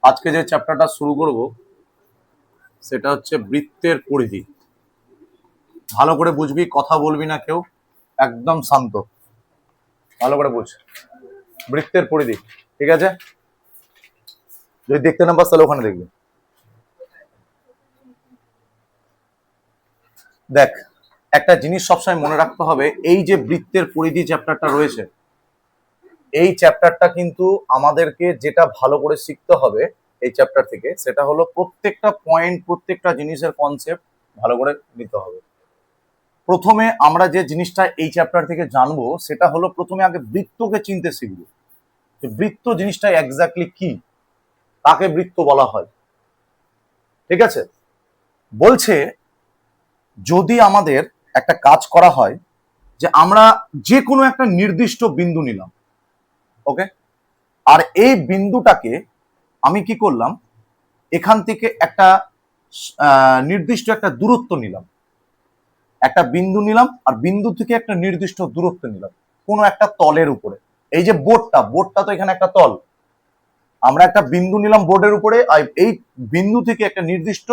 আজকে যে চ্যাপ্টারটা শুরু করব সেটা হচ্ছে বৃত্তের পরিধি। ভালো করে বুঝবি, কথা বলবি না কেউ, একদম শান্ত, ভালো করে বুঝ। বৃত্তের পরিধি, ঠিক আছে? যদি দেখতে না পাস তাহলে ওখানে দেখবি। দেখ, একটা জিনিস সবসময় মনে রাখতে হবে, এই যে বৃত্তের পরিধি চ্যাপ্টারটা রয়েছে, এই চ্যাপ্টারটা কিন্তু আমাদেরকে যেটা ভালো করে শিখতে হবে এই চ্যাপ্টার থেকে, সেটা হলো প্রত্যেকটা পয়েন্ট, প্রত্যেকটা জিনিসের কনসেপ্ট ভালো করে নিতে হবে। প্রথমে আমরা যে জিনিসটা এই চ্যাপ্টার থেকে জানবো সেটা হলো, প্রথমে আগে বৃত্তকে চিনতে শিখবো। বৃত্ত জিনিসটা এক্স্যাক্টলি কি, তাকে বৃত্ত বলা হয়, ঠিক আছে? বলছে যদি আমাদের একটা কাজ করা হয়, যে আমরা যে কোনো একটা নির্দিষ্ট বিন্দু নিলাম, ওকে, আর এই বিন্দুটাকে আমি কি করলাম, এখান থেকে একটা নির্দিষ্ট একটা দূরত্ব নিলাম, একটা বিন্দু নিলাম আর বিন্দু থেকে একটা নির্দিষ্ট দূরত্ব নিলাম কোনো একটা তলের উপরে। এই যে বোর্ডটা তো এখানে একটা তল, আমরা একটা বিন্দু নিলাম বোর্ডের উপরে, আর এই বিন্দু থেকে একটা নির্দিষ্ট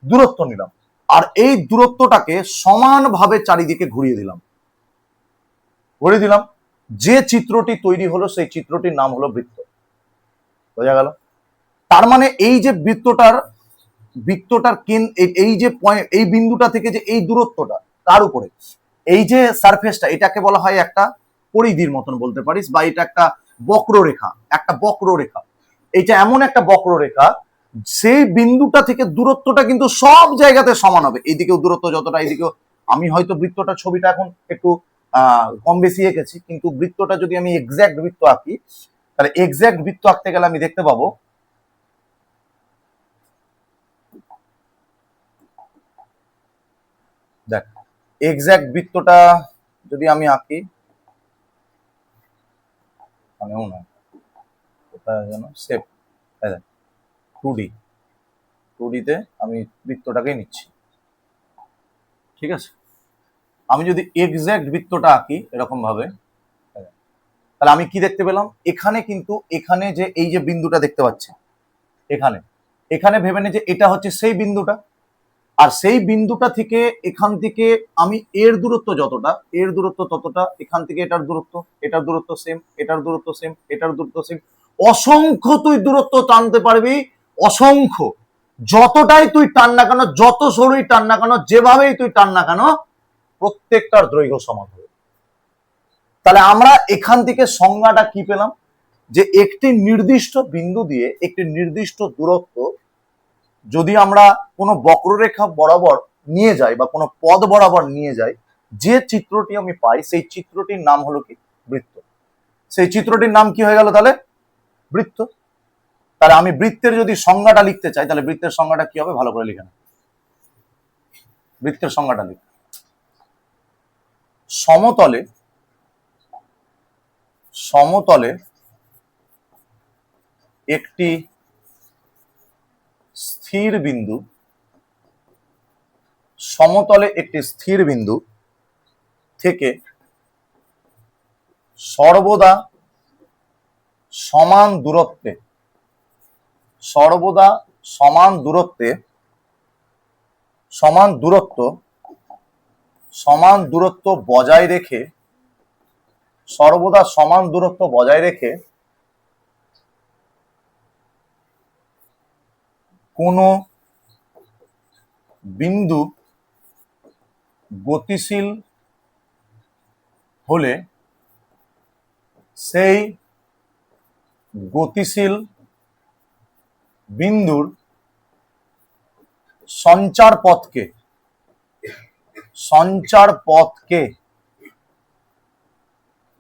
দূরত্ব নিলাম, আর এই দূরত্বটাকে সমানভাবে চারিদিকে ঘুরিয়ে দিলাম। যে চিত্রটি তৈরি হলো সেই চিত্রটির নাম হলো বৃত্ত। বোঝা গেল? তার মানে এই যে বৃত্তটার এই যে পয়েন্ট, এই বিন্দুটা থেকে যে এই দূরত্বটা, তার উপরে এই যে সারফেসটা, এটাকে বলা হয় একটা পরিধির মতন বলতে পারিস, বা এটা একটা বক্ররেখা। এইটা এমন একটা বক্ররেখা, সেই বিন্দুটা থেকে দূরত্বটা কিন্তু সব জায়গাতে সমান হবে। এইদিকেও দূরত্ব যতটা, এইদিকেও। আমি হয়তো বৃত্তটার ছবিটা এখন একটু কম বেশি এঁকেছি, কিন্তু বৃত্তটা যদি আমি এক্স্যাক্ট বৃত্ত আঁকি, তাহলে এক্স্যাক্ট বৃত্ত আঁকতে গেলে আমি দেখতে পাবো, দেখ, এক্স্যাক্ট বৃত্তটা যদি আমি আঁকি, মানেও না এটা যেন সেভ 2D তে আমি বৃত্তটাকে নিচ্ছি, ঠিক আছে? আমি যদি এক্স্যাক্ট বৃত্তটা আঁকি এরকম ভাবে, তাহলে আমি কি দেখতে পেলাম, এখানে কিন্তু এখানে যে এই যে বিন্দুটা দেখতে পাচ্ছি, এখানে এখানে ভেবে নে যে এটা হচ্ছে সেই বিন্দুটা, আর সেই বিন্দুটা থেকে এখান থেকে আমি এর দূরত্ব যতটা, এর দূরত্ব ততটা, এখান থেকে এটার দূরত্ব সেম, এটার দূরত্ব সেম, এটার দূরত্ব সেম, অসংখ্য তুই দূরত্ব টানতে পারবি, অসংখ্য। যতটাই তুই টান না কেন, যত সরুই টান না কেন, যেভাবেই তুই টান না কেন, প্রত্যেকটার দৈর্ঘ্য সমান হবে। তাহলে আমরা এখান থেকে সংজ্ঞাটা কি পেলাম, যে একটি নির্দিষ্ট বিন্দু দিয়ে একটি নির্দিষ্ট দূরত্ব যদি আমরা কোনো বক্ররেখা বরাবর নিয়ে যাই বা কোনো পথ বরাবর নিয়ে যাই, যে চিত্রটি আমি পাই সেই চিত্রটির নাম হলো কি, বৃত্ত। সেই চিত্রটির নাম কি হয়ে গেল তাহলে, বৃত্ত। তাহলে আমি বৃত্তের যদি সংজ্ঞাটা লিখতে চাই, তাহলে বৃত্তের সংজ্ঞাটা কি হবে, ভালো করে লিখে না। বৃত্তের সংজ্ঞাটা লিখ, সমতলে সমতলে একটি স্থির বিন্দু, সমতলে একটি স্থির বিন্দু থেকে সর্বদা সমান দূরত্বে, সর্বদা সমান দূরত্বে, সমান দূরত্ব বজায় রেখে, সর্বদা সমান দূরত্ব বজায় রেখে কোনো বিন্দু গতিশীল হলে সেই গতিশীল বিন্দুর সঞ্চার পথকে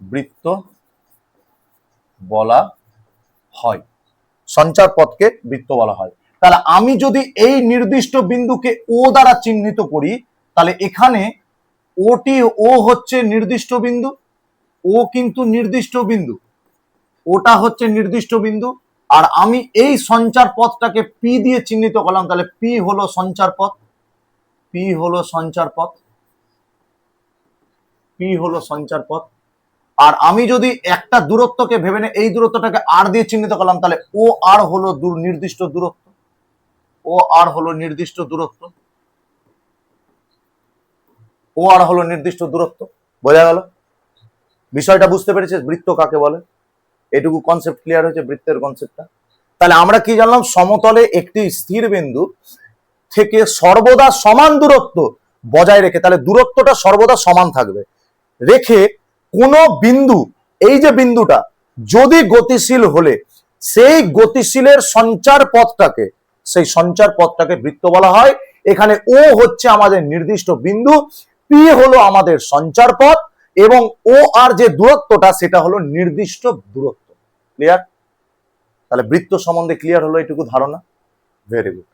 বৃত্ত বলা হয়। সঞ্চার পথকে বৃত্ত বলা হয়। তাহলে আমি যদি এই নির্দিষ্ট বিন্দুকে ও দ্বারা চিহ্নিত করি, তাহলে এখানে ও হচ্ছে নির্দিষ্ট বিন্দু, ও কিন্তু নির্দিষ্ট বিন্দু, ওটা হচ্ছে নির্দিষ্ট বিন্দু, আর আমি এই সঞ্চার পথটাকে পি দিয়ে চিহ্নিত করলাম, তাহলে পি হলো সঞ্চার পথ, পি হলো সঞ্চার পথ। আর আমি যদি একটা দূরত্বকে ভেবে নে এই দূরত্বটাকে আর দিয়ে চিহ্নিত করলাম, তাহলে ও আর হলো নির্দিষ্ট দূরত্ব, ও আর হলো নির্দিষ্ট দূরত্ব, ও আর হলো নির্দিষ্ট দূরত্ব। বোঝা গেল? বিষয়টা বুঝতে পেরেছিস বৃত্ত কাকে বলে? এটুকু কনসেপ্ট ক্লিয়ার হয়েছে বৃত্তের কনসেপ্টটা। তাহলে আমরা কি জানলাম? সমতলে একটি স্থির বিন্দু থেকে সর্বদা সমান দূরত্ব বজায় রেখে, তাহলে দূরত্বটা সর্বদা সমান থাকবে, রেখে কোন বিন্দু, এই যে বিন্দুটা যদি গতিশীল হলে সেই গতিশীলের সঞ্চার পথটাকে, সেই সঞ্চার পথটাকে বৃত্ত বলা হয়। এখানে ও হচ্ছে আমাদের নির্দিষ্ট বিন্দু, পি হলো আমাদের সঞ্চার পথ, এবং ও আর যে দূরত্বটা সেটা হলো নির্দিষ্ট দূরত্ব। ক্লিয়ার? তাহলে বৃত্ত সম্বন্ধে ক্লিয়ার হলো এটুকু ধারণা। ভেরি গুড,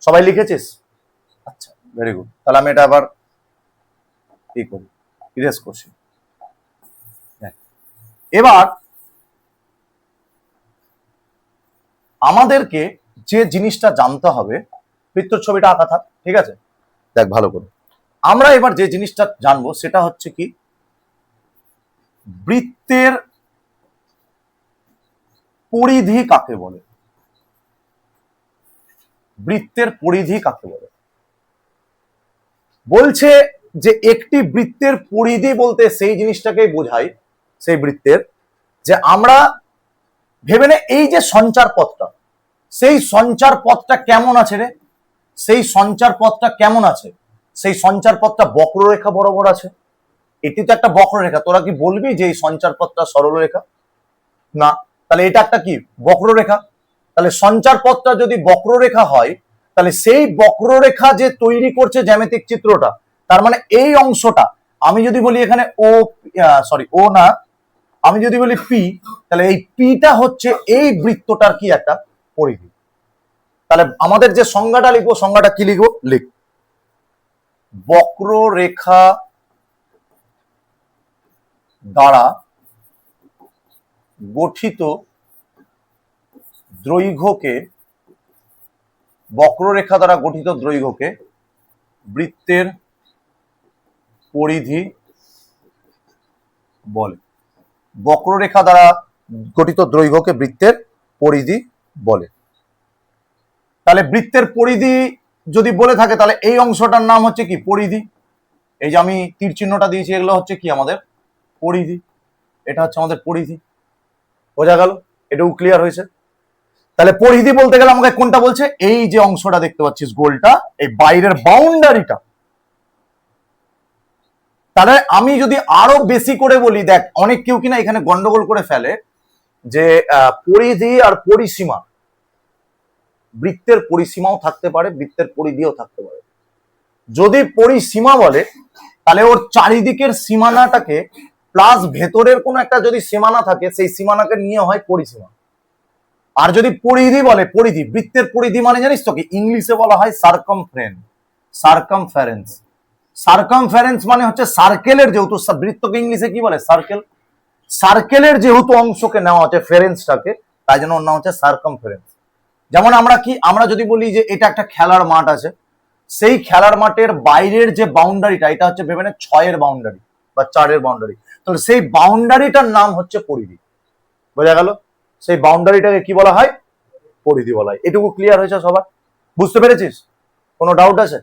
সবাই লিখেছিস? আচ্ছা, ভেরি গুড। তাহলে আমি এটা আবার কি করি, ইরেজ করছি। এবার আমাদেরকে যে জিনিসটা জানতে হবে, বৃত্তর ছবিটা আঁকা থাক, ঠিক আছে? দেখ ভালো করে, আমরা এবার যে জিনিসটা জানবো সেটা হচ্ছে কি, বৃত্তের পরিধি কাকে বলে? বৃত্তের পরিধি কাকে বলে? বলছে যে একটি বৃত্তের পরিধি বলতে সেই জিনিসটাকেই বোঝায়, সেই বৃত্তের, যে আমরা ভেবে নে এই যে সঞ্চার পথটা, সেই সঞ্চার পথটা কেমন আছে রে? সেই সঞ্চার পথটা কেমন আছে? সেই সঞ্চার পথটা বক্ররেখা বরাবর আছে। এটি তো একটা বক্ররেখা, তোরা কি বলবি যে এই সঞ্চার পথটা সরলরেখা? না। তাহলে এটা একটা কি? বক্ররেখা। তাহলে সঞ্চার পথটা যদি বক্ররেখা হয়, তাহলে সেই বক্ররেখা যে তৈরি করছে জ্যামিতিক চিত্রটা, তার মানে এই অংশটা, আমি যদি বলি এখানে ও, সরি ও না, আমি যদি বলি পি, তাহলে এই পিটা হচ্ছে এই বৃত্তটার কি একটা পরিধি। তাহলে আমাদের যে সংজ্ঞাটা লিখবো, সংজ্ঞাটা কি লিখবো? লিখ, বক্ররেখা দ্বারা গঠিত দৈর্ঘ্যকে, বক্ররেখা দ্বারা গঠিত দৈর্ঘ্যকে বৃত্তের পরিধি বলে। বক্ররেখা দ্বারা গঠিত দৈর্ঘ্যকে বৃত্তের পরিধি বলে। তাহলে বৃত্তের পরিধি যদি বলে থাকে, তাহলে এই অংশটার নাম হচ্ছে কি? পরিধি। এই যে আমি তীর চিহ্নটা দিয়েছি, এগুলো হচ্ছে কি? আমাদের পরিধি। এটা হচ্ছে আমাদের পরিধি। বোঝা গেল? এটাও ক্লিয়ার হয়েছে? তাহলে পরিধি বলতে গেলে আমাকে কোনটা বলছে? এই যে অংশটা দেখতে পাচ্ছিস গোলটা, এই বাইরের বাউন্ডারিটা। তাহলে আমি যদি আরো বেশি করে বলি, দেখ অনেক কেউ কিনা এখানে গন্ডগোল করে ফেলে যে পরিধি আর পরিসীমা, বৃত্তের পরিসীমাও থাকতে পারে, বৃত্তের পরিধিও থাকতে পারে। যদি পরিসীমা বলে, তাহলে ওর চারিদিকের সীমানাটাকে প্লাস ভেতরের কোন একটা যদি সীমানা থাকে, সেই সীমানাকে নিয়ে হয় পরিসীমা। আর যদি পরিধি বলে, পরিধি, বৃত্তের পরিধি মানে জানিস তো কি? ইংলিশে বলা হয় সার্কামফারেন্স। সার্কামফারেন্স, সার্কামফারেন্স মানে হচ্ছে সার্কেলের, যেহেতু বৃত্তকে ইংলিশে কি বলে? সার্কেল। সার্কেলের যেহেতু অংশকে নেওয়া হচ্ছে, ফেরেন্সটাকে, তাই জন্য ওর নাম হচ্ছে সার্কামফারেন্স। যেমন আমরা কি, আমরা যদি বলি যে এটা একটা খেলার মাঠ আছে, সেই খেলার মাঠের বাইরের যে বাউন্ডারিটা, এটা হচ্ছে ভেবে নে 6 এর বাউন্ডারি বা 4 এর বাউন্ডারি, তো সেই বাউন্ডারিটার নাম হচ্ছে পরিধি। বোঝা গেল? সেই বাউন্ডারিটাকে কি বলা হয়? পরিধি বলা হয়। এটুকু ক্লিয়ার হয়েছে সবার? বুঝতে পেরেছিস? কোনো ডাউট আছে?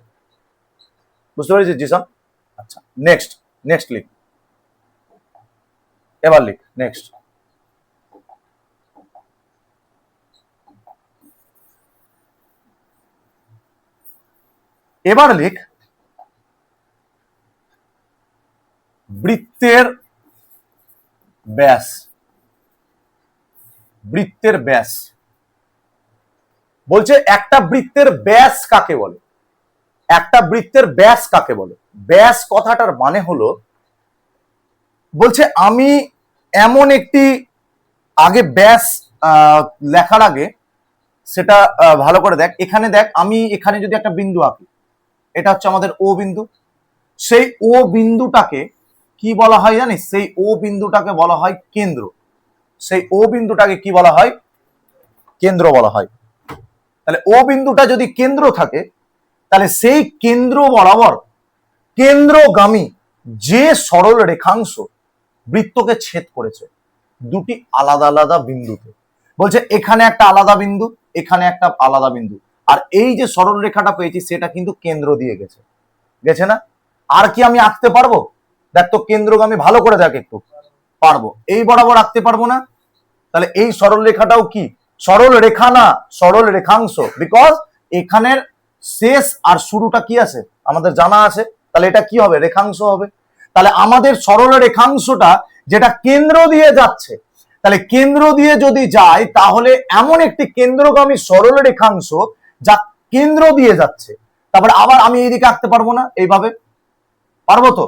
বুঝতে পেরেছিস জিসান? আচ্ছা, নেক্সট, নেক্সট লিখ, এবার লিখ নেক্সট। এবার লিখ বৃত্তের ব্যাস। বৃত্তের ব্যাস বলছে একটা বৃত্তের ব্যাস কাকে বলে? একটা বৃত্তের ব্যাস কাকে বলে? ব্যাস কথাটার মানে হলো, বলছে আমি এমন একটি, আগে ব্যাস লেখার আগে সেটা ভালো করে দেখ। এখানে দেখ, আমি এখানে যদি একটা বিন্দু আঁকি, এটা হচ্ছে আমাদের ও বিন্দু। সেই ও বিন্দুটাকে কি বলা হয় জানিস? সেই ও বিন্দুটাকে বলা হয় কেন্দ্র। সেই ও বিন্দুটাকে কি বলা হয়? কেন্দ্র বলা হয়। তাহলে ও বিন্দুটা যদি কেন্দ্র থাকে, তাহলে সেই কেন্দ্র বরাবর কেন্দ্রগামী যে সরল রেখাংশ, বৃত্তকে ছেদ করেছে দুটি আলাদা আলাদা বিন্দুতে। বলছে এখানে একটা আলাদা বিন্দু, এখানে একটা আলাদা বিন্দু, আর এই যে সরল রেখাটা পেয়েছি সেটা কিন্তু কেন্দ্র দিয়ে গেছে, গেছে না? আর কি আমি আঁকতে পারবো? দেখ তো কেন্দ্রগামী, ভালো করে দেখ একটু, পারবো। এই বরাবর আঁকতে পারবো না? তাহলে এই সরল রেখাটাও কি সরল রেখা না, সরল রেখাংশ, বিকজ এখানের শেষ আর শুরুটা কি আছে আমাদের জানা আছে, তাহলে এটা কি হবে? রেখাংশ হবে। তাহলে আমাদের সরল রেখাংশটা যেটা কেন্দ্র দিয়ে যাচ্ছে, তাহলে কেন্দ্র দিয়ে যদি যায় তাহলে এমন একটি কেন্দ্রগামী সরল রেখাংশ যা কেন্দ্র দিয়ে যাচ্ছে, তারপরে আবার আমি এইদিকে আঁকতে পারবো না? এইভাবে পারবো তো?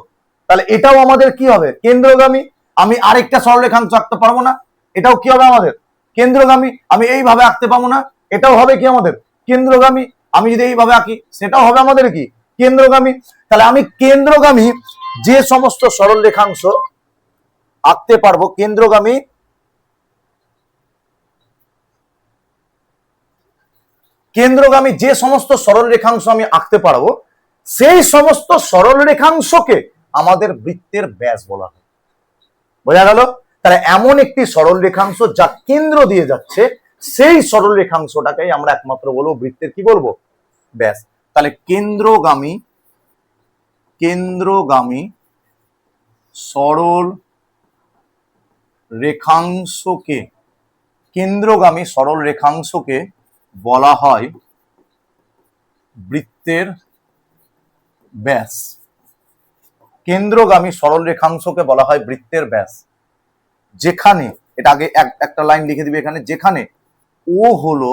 তাহলে এটাও আমাদের কি হবে? কেন্দ্রগামী। আমি আরেকটা সরল রেখাংশ আঁকতে পারবো না? এটাও কি হবে আমাদের? কেন্দ্রগামী। আমি এইভাবে আঁকতে পারবো না? এটাও হবে কি আমাদের? কেন্দ্রগামী। আমি যদি এইভাবে আঁকি সেটাও হবে আমাদের কি? কেন্দ্রগামী। তাহলে আমি কেন্দ্রগামী যে সমস্ত সরল রেখাংশ আঁকতে পারবো, কেন্দ্রগামী কেন্দ্রগামী যে সমস্ত সরল রেখাংশ আমি আঁকতে পারবো, সেই সমস্ত সরল রেখাংশকে আমাদের বৃত্তের ব্যাস বলা হয়। বোঝা গেল? তাহলে এমন একটি সরল রেখাংশ যা কেন্দ্র দিয়ে যাচ্ছে, সেই সরল রেখাংশটাকেই আমরা একমাত্র বলবো বৃত্তের কি বলবো? ব্যাস। তাহলে কেন্দ্রগামী সরল রেখাংশকে কেন্দ্রগামী সরল রেখাংশকে বলা হয় বৃত্তের ব্যাস। কেন্দ্রগামী সরল রেখাংশকে বলা হয় বৃত্তের ব্যাস, যেখানে, এটা আগে একটা লাইন লিখে দিবে এখানে, যেখানে ও হলো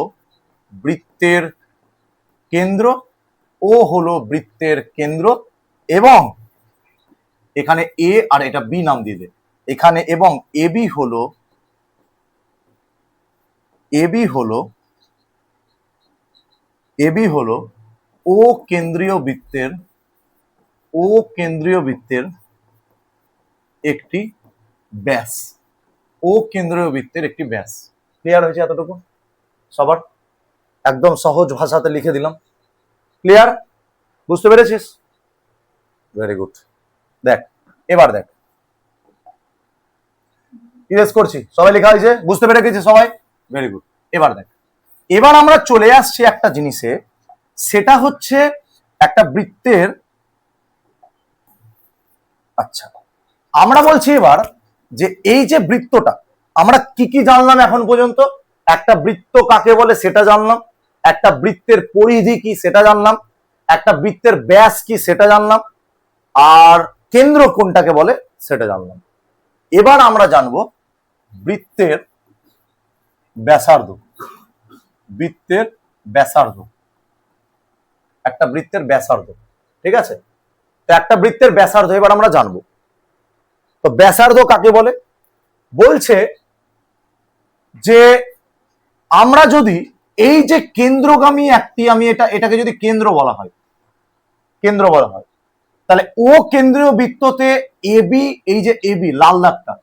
বৃত্তের কেন্দ্র, ও হলো বৃত্তের কেন্দ্র, এবং এখানে এ আর এটা বি নাম দিয়ে দে এখানে, এবং এবি হলো ও কেন্দ্রীয় বৃত্তের একটি ব্যাস। ও কেন্দ্রীয় বৃত্তের একটি ব্যাস। ক্লিয়ার হয়েছে এতটুকু সবার? একদম সহজ ভাষাতে লিখে দিলাম। ক্লিয়ার? বুঝতে পেরেছিস? Very good. দেখ এবার দেখ, ইরেজ করছি, সবাই লেখা হয়েছে? বুঝতে পেরে গেছে সবাই? Very good. এবার দেখ, এবার আমরা চলে আসছি একটা জিনিসে, সেটা হচ্ছে একটা বৃত্তের, আচ্ছা আমরা বলছি এবার যে এই যে বৃত্তটা, আমরা কি কি জানলাম এখন পর্যন্ত? একটা বৃত্ত কাকে বলে সেটা জানলাম, একটা বৃত্তের পরিধি কি সেটা জানলাম, একটা বৃত্তের ব্যাস কি সেটা জানলাম, আর কেন্দ্র কোনটাকে বলে সেটা জানলাম। এবার আমরা জানবো বৃত্তের ব্যাসার্ধ। বৃত্তের ব্যাসার্ধ, একটা বৃত্তের ব্যাসার্ধ, ঠিক আছে? তো একটা বৃত্তের ব্যাসার্ধ এবার আমরা জানবো। তো ব্যাসার্ধ কাকে বলে? বলছে যে আমরা যদি এই যে কেন্দ্রগামী একটি, আমি এটাকে যদি কেন্দ্র বলা হয়, তাহলে ও কেন্দ্রীয় বৃত্ততে এবি, এই যে এবি লাল দাগটা,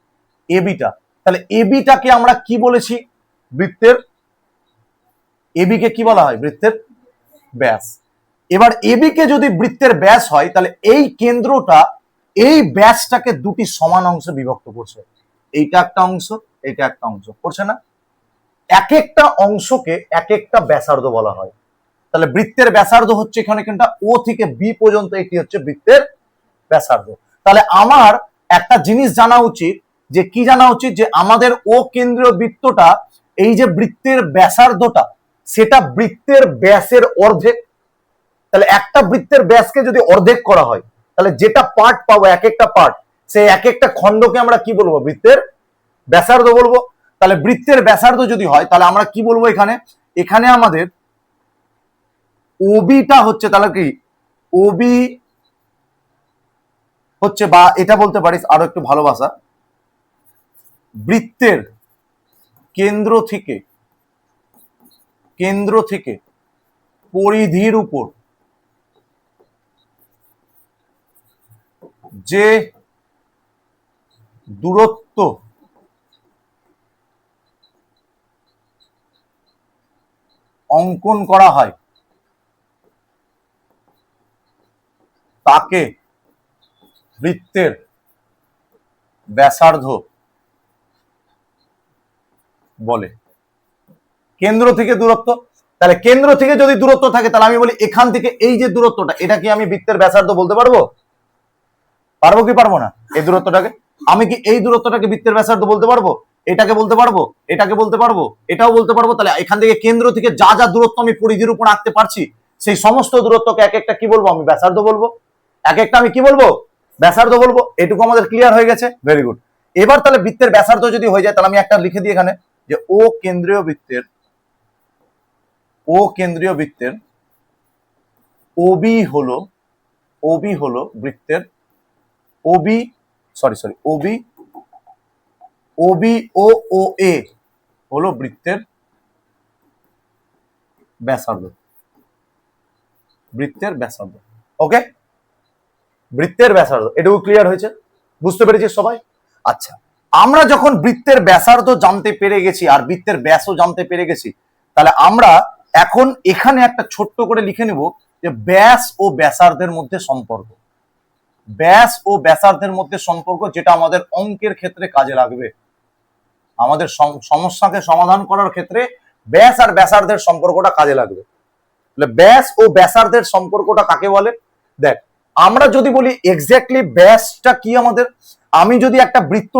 এবিটা, তাহলে এবিটাকে আমরা কি বলেছি? বৃত্তের, এবিকে কি বলা হয়? বৃত্তের ব্যাস। এবার এবি কে যদি বৃত্তের ব্যাস হয়, তাহলে এই কেন্দ্রটা এই ব্যাসটাকে দুটি সমান অংশে বিভক্ত করছে। এইটা একটা অংশ, এইটা একটা অংশ, করছে না? এক একটা অংশকে এক একটা ব্যাসার্ধ বলা হয়। তাহলে বৃত্তের ব্যাসার্ধ হচ্ছে এখানে কোনটা? ও থেকে বি পর্যন্ত, এটি হচ্ছে বৃত্তের ব্যাসার্ধ। তাহলে আমার একটা জিনিস জানা উচিত, যে কি জানা উচিত? যে আমাদের ও কেন্দ্রীয় বৃত্তটা, এই যে বৃত্তের ব্যাসার্ধটা, সেটা বৃত্তের ব্যাসের অর্ধেক। তাহলে একটা বৃত্তের ব্যাসকে যদি অর্ধেক করা হয়, তাহলে যেটা পার্ট পাবো, এক একটা পার্ট, সেই এক একটা খণ্ডকে আমরা কি বলবো? বৃত্তের ব্যাসার্ধ বলবো। তাহলে বৃত্তের ব্যাসার্ধ যদি হয়, তাহলে আমরা কি বলবো? এখানে আমাদের ওবিটা হচ্ছে, তাহলে কি ওবি হচ্ছে, বা এটা বলতে পারিস আরো একটু ভালোবাসা, বৃত্তের কেন্দ্র থেকে পরিধির উপর যে দূরত্ব অঙ্কন করা হয় তাকে বৃত্তের ব্যাসার্ধ বলে। কেন্দ্র থেকে দূরত্ব, তাহলে কেন্দ্র থেকে যদি দূরত্ব থাকে তাহলে আমি বলি এখান থেকে এই যে দূরত্বটা, এটা কি আমি বৃত্তের ব্যাসার্ধ বলতে পারবো? পারবো কি পারবো না? এই দূরত্বটাকে আমি কি এই দূরত্বটাকে বৃত্তের ব্যাসার্ধ বলতে পারবো? এটাকে বলতে পারবো, এটাকে বলতে পারবো, এটাও বলতে পারবো। তাহলে এখান থেকে কেন্দ্র থেকে যা যা দূরত্ব আমি পরিধির উপর আঁকতে পারছি সেই সমস্ত দূরত্বকে এক একটা কি বলবো? আমি ব্যাসার্ধ বলবো। এক একটা আমি কি বলবো? ব্যাসার্ধ বলবো। এটুকু আমাদের ক্লিয়ার হয়ে গেছে, ভেরি গুড। এবার তাহলে বৃত্তের ব্যাসার্ধ যদি হয়ে যায় তাহলে আমি একটা লিখে দিই এখানে যে ও কেন্দ্রীয় বৃত্তের ওবি হলো বৃত্তের ওবি ও ও এ হলো বৃত্তের ব্যাসার্ধ। ওকে, বৃত্তের ব্যাসার্ধ, এটুকু ক্লিয়ার হয়েছে, বুঝতে পেরেছি সবাই? আচ্ছা, আমরা যখন বৃত্তের ব্যাসার্ধ জানতে পেরে গেছি আর বৃত্তের ব্যাসও জানতে পেরে গেছি, তাহলে আমরা এখন এখানে একটা ছোট্ট করে লিখে নেব যে ব্যাস ও ব্যাসার্ধের মধ্যে সম্পর্ক, যেটা আমাদের অঙ্কের ক্ষেত্রে কাজে লাগবে। আমাদের সমস্যাকে সমাধান করার ক্ষেত্রে ব্যাস আর ব্যাসার্ধের সম্পর্কটা কাজে লাগবে। ব্যাস ও ব্যাসার্ধের সম্পর্কটা কাকে বলে? দেখ, আমরা যদি বলি এক্স্যাক্টলি ব্যাসটা কি আমাদের, আমি যদি একটা বৃত্ত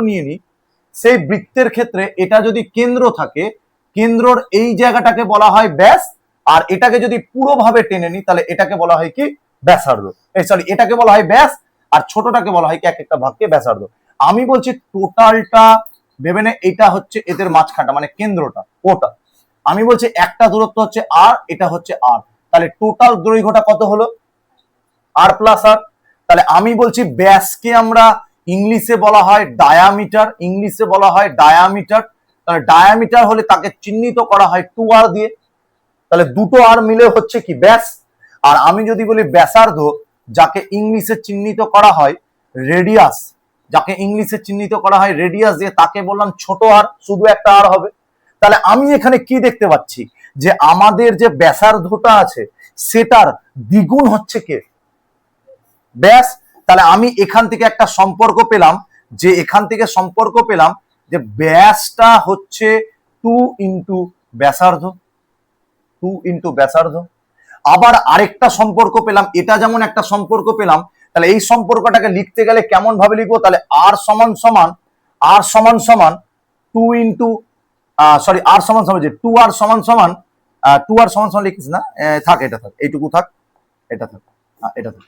নিয়ে নিই, সেই বৃত্তের ক্ষেত্রে এটা যদি কেন্দ্র থাকে, কেন্দ্রর এই জায়গাটাকে বলা হয় ব্যাস, আর এটাকে যদি পুরোভাবে টেনে নিই তাহলে এটাকে বলা হয় কি? ব্যাসার্ধ। এটাকে বলা হয় ব্যাস আর ছোটটাকে বলা হয় কি? এক একটা ভাগকে ব্যাসার্ধ। আমি বলছি টোটালটা ভেবে নে, এটা হচ্ছে এদের মাঝখানটা, মানে কেন্দ্রটা, ওটা। আমি বলছি একটা দূরত্ব হচ্ছে আর, এটা হচ্ছে আর, তাহলে টোটাল দৈর্ঘ্যটা কত হলো? আর প্লাস আর। তাহলে আমি বলছি ব্যাসকে আমরা ইংলিশে বলা হয় ডায়ামিটার, তাহলে ডায়ামিটার হলে তাকে চিহ্নিত করা হয় 2r দিয়ে, তাহলে দুটো আর মিলে হচ্ছে কি? ব্যাস। আর আমি যদি বলি ব্যাসার্ধ, যাকে ইংলিশে চিহ্নিত করা হয় রেডিয়াস, দিয়ে, তাকে বললাম ছোট আর, শুধু একটা আর হবে। তাহলে আমি এখানে কি দেখতে পাচ্ছি? যে আমাদের যে ব্যাসার্ধটা আছে সেটার দ্বিগুণ হচ্ছে কে? ব্যাস। তাহলে আমি এখান থেকে একটা সম্পর্ক পেলাম যে ব্যাসটা হচ্ছে 2 ইন্টু ব্যাসার্ধ। আবার আরেকটা সম্পর্ক পেলাম, এটা যেমন একটা সম্পর্ক পেলাম, তাহলে এই সম্পর্কটাকে লিখতে গেলে কেমন ভাবে লিখবো? তাহলে আর সমান সমান 2 ইন্টু আর সমান সমান যে 2r সমান সমান লিখিস না, থাক, এটা থাক, এইটুকু থাক, এটা থাক, এটা থাক।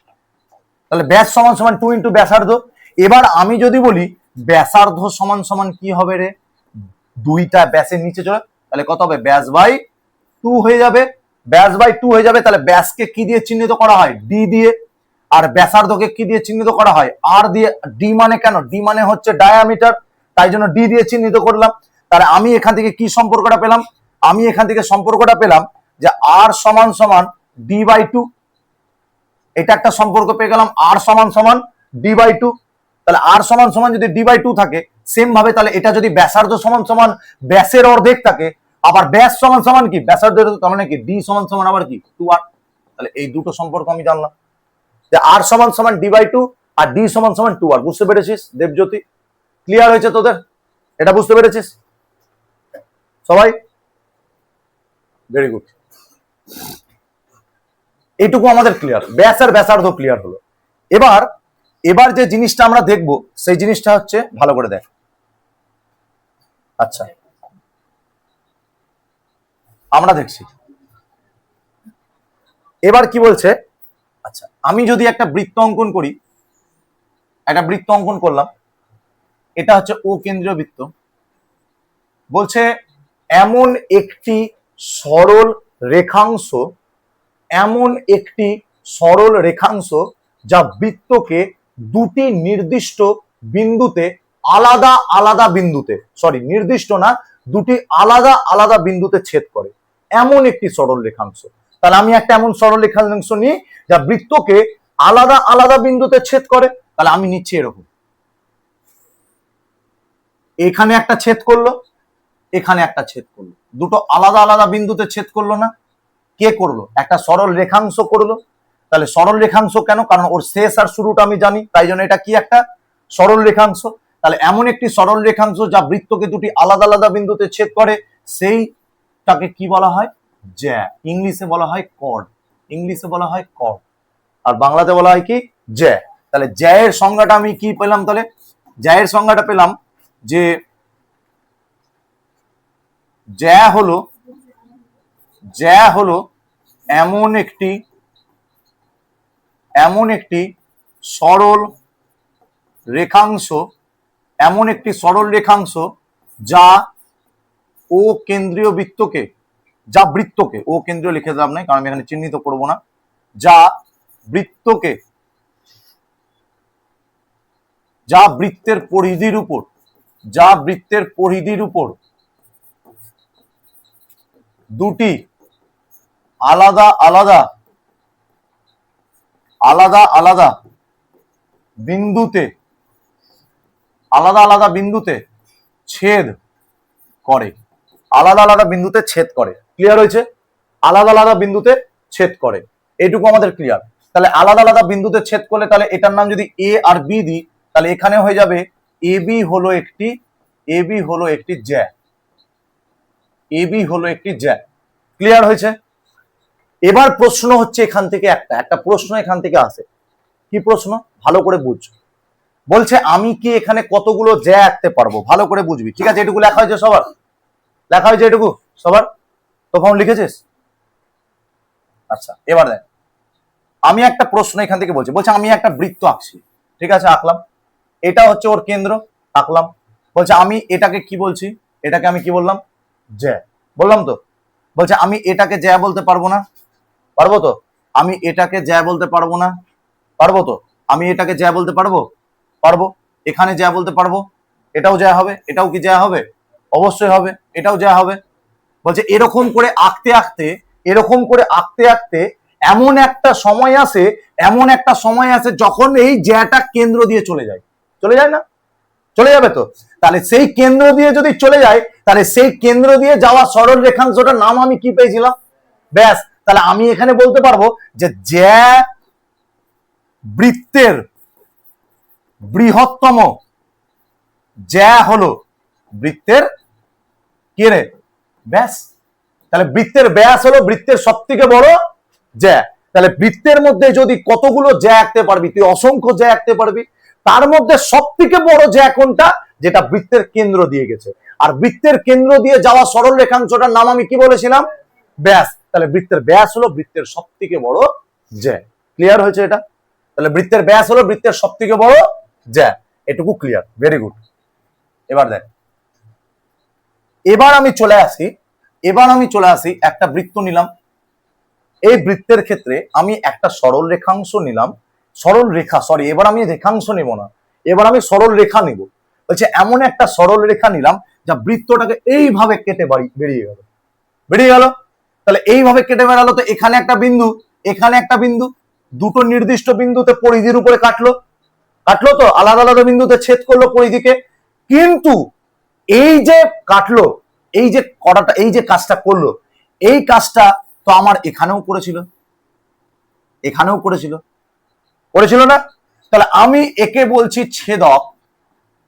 তাহলে ব্যাস সমান সমান 2 ইন্টু ব্যাসার্ধ। এবার আমি যদি বলি ব্যাসার্ধ সমান সমান কি হবে রে? দুইটা ব্যাসের নিচে চলে, তাহলে কত হবে? ব্যাস বাই 2 হয়ে যাবে। তাহলে ব্যাসকে কি দিয়ে চিহ্নিত করা হয়? ডি দিয়ে। আর ব্যাসার্ধকে কি দিয়ে চিহ্নিত করা হয়? আর দিয়ে। ডি মানে কেন? ডি মানে হচ্ছে ডায়ামিটার, তাই জন্য ডি দিয়ে চিহ্নিত করলাম। তাহলে আমি এখান থেকে কি সম্পর্কটা পেলাম? যে আর সমান সমান ডি বাই 2, এটা একটা সম্পর্ক পেয়ে গেলাম, আর সমান সমান ডি বাই 2। তাহলে আর সমান সমান যদি ডি বাই 2 থাকে, সেম ভাবে তাহলে এটা যদি ব্যাসার্ধ সমান সমান ব্যাসের অর্ধেক থাকে, আবার ব্যাস সমান সমান কি? ব্যাসার্ধের, তার মানে কি? ডি সমান সমান আবার কি? 2r। তাহলে এই দুটো সম্পর্ক আমি জানলাম, যে আর সমান সমান ডি বাই 2 আর ডি সমান সমান 2r। বুঝতে পেরেছিস দেবজ্যোতি? ক্লিয়ার হয়েছে তোদের? এটা বুঝতে পেরেছিস সবাই? Very good. এইটুকু আমাদের ক্লিয়ার, ব্যাস আর ব্যাসার্ধ ক্লিয়ার হলো। এবার যে জিনিসটা আমরা দেখব সেই জিনিসটা হচ্ছে, ভালো করে দেখ। আচ্ছা, আমরা দেখছি এবার কি বলছে। আচ্ছা, আমি যদি একটা বৃত্ত অঙ্কন করি, করলাম, এটা হচ্ছে ও কেন্দ্রীয় বৃত্ত। বলছে এমন একটি সরল রেখাংশ যা বৃত্তকে দুটি নির্দিষ্ট বিন্দুতে দুটি আলাদা আলাদা বিন্দুতে ছেদ করে, এমন একটি সরল রেখাংশ। তাহলে আমি একটা এমন সরল রেখাংশ নিই যা বৃত্তকে আলাদা আলাদা বিন্দুতে ছেদ করে। তাহলে আমি নিচ্ছি এরকম, এখানে একটা ছেদ করলো, এখানে একটা ছেদ করলো, দুটো আলাদা আলাদা বিন্দুতে ছেদ করলো না? কে করলো? একটা সরল রেখাংশ করলো। তাহলে সরল রেখাংশ কেন? কারণ ওর শেষ আর শুরুটা আমি জানি, তাই জন্য এটা কি? একটা সরল রেখাংশ। তাহলে এমন একটি সরল রেখাংশ যা বৃত্তকে দুটি আলাদা আলাদা বিন্দুতে ছেদ করে, সেইটাকে কি বলা হয়? জ্যা। ইংলিশে বলা হয় কর্ড, ইংলিশে বলা হয় কর্ড, আর বাংলাতে বলা হয় কি? জ্যা। তাহলে জ্যায়ের সংজ্ঞাটা আমি কি পেলাম? তাহলে জ্যায়ের সংজ্ঞাটা পেলাম যে জ্যা হলো এমন একটি সরল রেখাংশ, এমন একটি সরল রেখাংশ যা ও কেন্দ্রীয় বৃত্তকে, যা বৃত্তকে, ও কেন্দ্রীয় লিখে লাভ নাই কারণ আমি এখানে চিহ্নিত করব না, যা বৃত্তকে, যা বৃত্তের পরিধির উপর দুটি আলাদা আলাদা বিন্দুতে ছেদ করে, আলাদা আলাদা বিন্দুতে ছেদ করে। ক্লিয়ার হয়েছে? আলাদা আলাদা বিন্দুতে ছেদ করে, এইটুকু আমাদের ক্লিয়ার। তাহলে আলাদা আলাদা বিন্দুতে ছেদ করলে তাহলে এটার নাম যদি এ আর বি দিই, তাহলে এখানে হয়ে যাবে এবি হলো একটি জ্যা, এবি হলো একটি জ্যা। ক্লিয়ার হয়েছে? এবার প্রশ্ন হচ্ছে এখান থেকে একটা প্রশ্ন এখান থেকে আসে। কি প্রশ্ন? ভালো করে বুঝ। বলছে আমি কি এখানে কতগুলো জ্যা আঁকতে পারবো? ভালো করে বুঝবি, ঠিক আছে? এটুকু লেখা হয়েছে সবার? লেখা হয়েছে এটুকু সবার? তখন লিখেছিস? আচ্ছা, এবার দেখ, আমি একটা প্রশ্ন এখান থেকে বলছে আমি একটা বৃত্ত আঁকছি, ঠিক আছে? আঁকলাম, এটা হচ্ছে ওর কেন্দ্র, আঁকলাম। বলছে আমি এটাকে কি বলছি? এটাকে আমি কি বললাম? জ্যা বললাম তো। বলছে আমি এটাকে জ্যা বলতে পারবো না? পারবো তো? আমি এটাকে জ্যা বলতে পারবো না? পারবো তো? আমি এটাকে জ্যা বলতে পারবো? পারবো। এখানে জ্যা বলতে পারবো? এটাও জ্যা হবে। এটাও কি জ্যা হবে? অবশ্যই হবে। এটাও জ্যা হবে। বলছে এরকম করে আঁকতে আঁকতে এমন একটা সময় আসে যখন এই জ্যাটা কেন্দ্র দিয়ে চলে যায় না? চলে যাবে তো। তাহলে সেই কেন্দ্র দিয়ে যদি চলে যায়, তাহলে সেই কেন্দ্র দিয়ে যাওয়া সরল রেখাংশটার নাম আমি কি পেয়েছিলাম? ব্যাস। তাহলে আমি এখানে বলতে পারবো যে জ্যা বৃত্তের বৃহত্তম, জ্যা হলো বৃত্তের কি রে? ব্যাস। তাহলে বৃত্তের ব্যাস হলো বৃত্তের সব থেকে বড় জ্যা। তাহলে বৃত্তের মধ্যে যদি কতগুলো জ্যা আঁকতে পারবি, তুই অসংখ্য জ্যা আঁকতে পারবি। তার মধ্যে সব থেকে বড় জ্যা কোনটা? যেটা বৃত্তের কেন্দ্র দিয়ে গেছে। আর বৃত্তের কেন্দ্র দিয়ে যাওয়া সরল রেখাংশটার নাম আমি কি বলেছিলাম? ব্যাস। তাহলে বৃত্তের ব্যাস হলো বৃত্তের সব থেকে বড় জ্যা। ক্লিয়ার হয়েছে এটা? তাহলে বৃত্তের ব্যাস হলো বৃত্তের সব থেকে বড় জ্যা। এটুকু ক্লিয়ার, ভেরি গুড। এবার দেখ, এবার আমি চলে আসি একটা বৃত্ত নিলাম। এই বৃত্তের ক্ষেত্রে আমি একটা সরল রেখাংশ নিলাম, এবার আমি রেখাংশ নেব না, এবার আমি সরল রেখা নিব। বলছে এমন একটা সরল রেখা নিলাম যা বৃত্তটাকে এইভাবে কেটে বেরিয়ে গেল। তাহলে এইভাবে কেটে বেরালো, তো এখানে একটা বিন্দু, দুটো নির্দিষ্ট বিন্দুতে পরিধির উপরে কাটলো তো, আলাদা আলাদা বিন্দুতে ছেদ করলো পরিধিকে। কিন্তু এই যে কাটলো, এই যে কাজটা করলো, এই কাজটা তো আমার এখানেও করেছিল না? তাহলে আমি একে বলছি ছেদক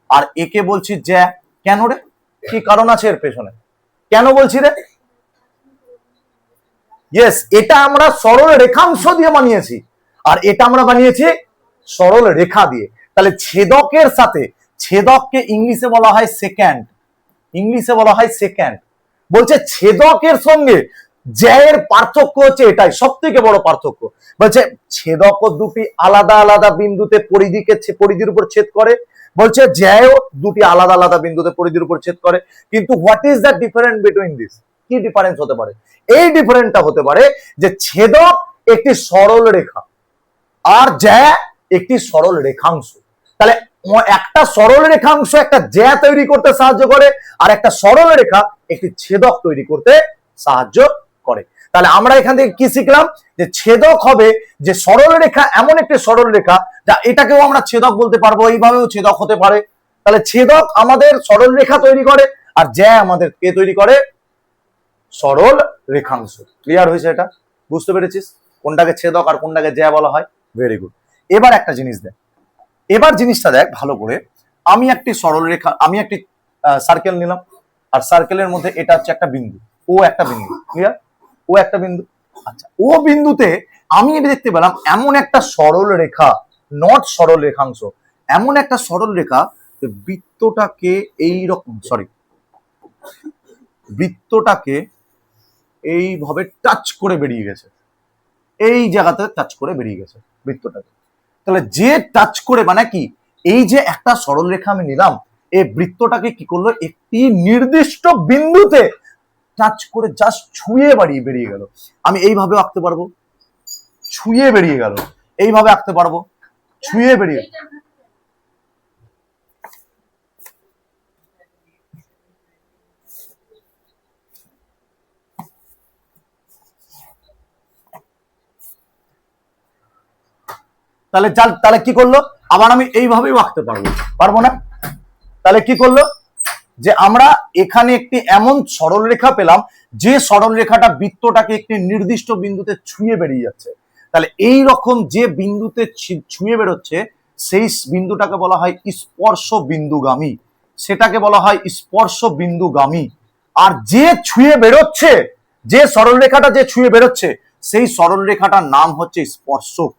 আর একে বলছি জ্যা। কেন রে? কি কারণ আছে এর পেছনে? কেন বলছি রে? ইয়েস, এটা আমরা সরল রেখাংশ দিয়ে বানিয়েছি, আর এটা আমরা বানিয়েছি সরল রেখা দিয়ে। তাহলে ছেদকের সাথে, ছেদককে ইংলিশে বলা হয় সেকেন্ড, বলছে ছেদকের সঙ্গে জ্যায়ের পার্থক্য হচ্ছে এটাই, সব থেকে বড় পার্থক্য। বলছে ছেদক দুটি আলাদা আলাদা বিন্দুতে পরিধির উপর ছেদ করে, বলছে জ্যাও দুটি আলাদা আলাদা বিন্দুতে পরিধির উপর ছেদ করে। কিন্তু what is the difference between this? কি ডিফারেন্স হতে পারে? এই ডিফারেন্সটা হতে পারে যে ছেদক একটি সরল রেখা আর জ্যা একটি সরল রেখাংশ। তাহলে একটা সরল রেখাংশ একটা জ্যা তৈরি করতে সাহায্য করে, আর একটা সরল রেখা একটি ছেদক তৈরি করতে সাহায্য করে। তাহলে আমরা এখান থেকে কি শিখলাম? যে ছেদক হবে যে সরল রেখা, এমন একটি সরল রেখা যা এটাকেও আমরা ছেদক বলতে পারবো, এইভাবেও ছেদক হতে পারে। তাহলে ছেদক আমাদের সরল রেখা তৈরি করে, আর জ্যা আমাদের কে তৈরি করে? সরল রেখাংশ। ক্লিয়ার হয়েছে? এটা বুঝতে পেরেছিস কোনটাকে ছেদক আর কোনটাকে জ্যা বলা হয়? Very good. এবার একটা জিনিস দেখ, এবার জিনিসটা দেখ ভালো করে, আমি একটি সরলরেখা, আমি একটি সার্কেল নিলাম, আর সার্কেলের মধ্যে এটা হচ্ছে একটা বিন্দু, ও একটা বিন্দু, ক্লিয়ার? ও একটা বিন্দু। আচ্ছা, ও বিন্দুতে আমি দেখতে পেলাম এমন একটা সরল রেখা, নট সরল রেখাংশ, এমন একটা সরল রেখা বৃত্তটাকে এইরকম, সরি, বৃত্তটাকে এইভাবে টাচ করে বেরিয়ে গেছে, এই জায়গাতে টাচ করে বেরিয়ে গেছে বৃত্তটাকে। তাহলে যে টাচ করে মানে কি, এই যে একটা সরল রেখা আমি নিলাম, এই বৃত্তটাকে কি করলো, একটি নির্দিষ্ট বিন্দুতে টাচ করে জাস্ট ছুঁয়ে বাড়িয়ে বেরিয়ে গেল। আমি এইভাবে আঁকতে পারবো, ছুঁয়ে বেরিয়ে গেল, এইভাবে আঁকতে পারবো, ছুঁয়ে বেরিয়ে। তাহলে তাহলে কি করলো, আবার আমি এইভাবেও আঁকতে পারবো, পারবো না? তাহলে কি করলো, যে আমরা এখানে একটি এমন সরল রেখা পেলাম, যে সরল রেখাটা বৃত্তটাকে একটি নির্দিষ্ট বিন্দুতে ছুঁয়ে বেরিয়ে যাচ্ছে। তাহলে এই রকম যে বিন্দুতে ছুঁয়ে বেরোচ্ছে, সেই বিন্দুটাকে বলা হয় স্পর্শ বিন্দুগামী, সেটাকে বলা হয় স্পর্শ বিন্দুগামী। আর যে ছুঁয়ে বেরোচ্ছে, যে সরল রেখাটা যে ছুঁয়ে বেরোচ্ছে, সেই সরল রেখাটার নাম হচ্ছে স্পর্শক,